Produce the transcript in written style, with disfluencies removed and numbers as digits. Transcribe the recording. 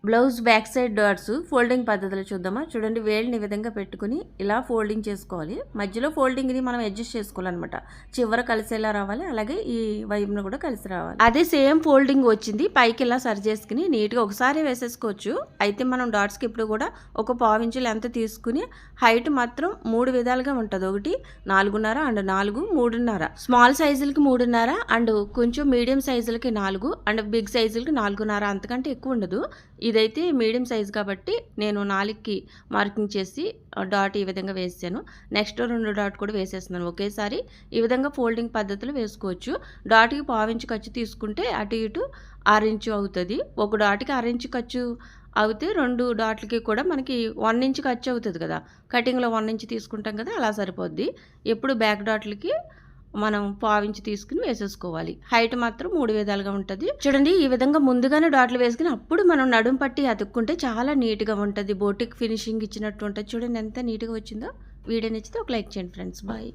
Blouse back side dots folding పద్ధతిలో చూద్దామా. చూడండి, వేళ్ళని ఈ విధంగా పెట్టుకుని ఇలా ఫోల్డింగ్ చేసుకోవాలి. మధ్యలో ఫోల్డింగ్ని మనం అడ్జస్ట్ చేసుకోవాలన్నమాట. చివర కలిసేలా రావాలి, అలాగే ఈ వైపును కూడా కలిసి రావాలి. అదే సేమ్ ఫోల్డింగ్ వచ్చింది, పైకి ఇలా సరి చేసుకుని నీట్గా ఒకసారి వేసేసుకోవచ్చు. అయితే మనం డాట్స్కి ఇప్పుడు కూడా ఒక 1/4 ఇంచు లెంత్ తీసుకుని హైట్ మాత్రం 3 విధాలుగా ఉంటుంది. ఒకటి 4.5 అండ్ 4, 3.5. స్మాల్ సైజులకి 3.5 అండ్ కొంచెం మీడియం సైజులకి 4 అండ్ బిగ్ సైజులకి 4.5. అంతకంటే ఎక్కువ ఉండదు. ఇదైతే మీడియం సైజ్ కాబట్టి నేను 4కి మార్కింగ్ చేసి డాట్ ఈ విధంగా వేసాను. నెక్స్ట్ 2 డాట్ కూడా వేసేస్తున్నాను ఒకేసారి. ఈ విధంగా ఫోల్డింగ్ పద్ధతిలో వేసుకోవచ్చు. డాట్కి 1/4 ఇంచు ఖర్చు తీసుకుంటే అటు ఇటు 6 ఇంచు అవుతుంది. ఒక డాట్కి 6 ఇంచు ఖర్చు అవుతే 2 డాట్లకి కూడా మనకి 1 ఇంచు ఖర్చు అవుతుంది కదా. కటింగ్లో 1 ఇంచు తీసుకుంటాం కదా, అలా సరిపోద్ది. ఎప్పుడు బ్యాక్ డాట్లకి మనం 1/4 ఇంచు తీసుకుని వేసేసుకోవాలి. హైట్ మాత్రం 3 విధాలుగా ఉంటుంది. చూడండి, ఈ విధంగా ముందుగానే డాట్లు వేసుకుని అప్పుడు మనం నడుం పట్టి అతుక్కుంటే చాలా నీట్గా ఉంటుంది. బోటిక్ ఫినిషింగ్ ఇచ్చినట్టు ఉంటుంది. చూడండి ఎంత నీట్గా వచ్చిందో. వీడియో నచ్చితే ఒక లైక్ చేయండి ఫ్రెండ్స్. బాయ్.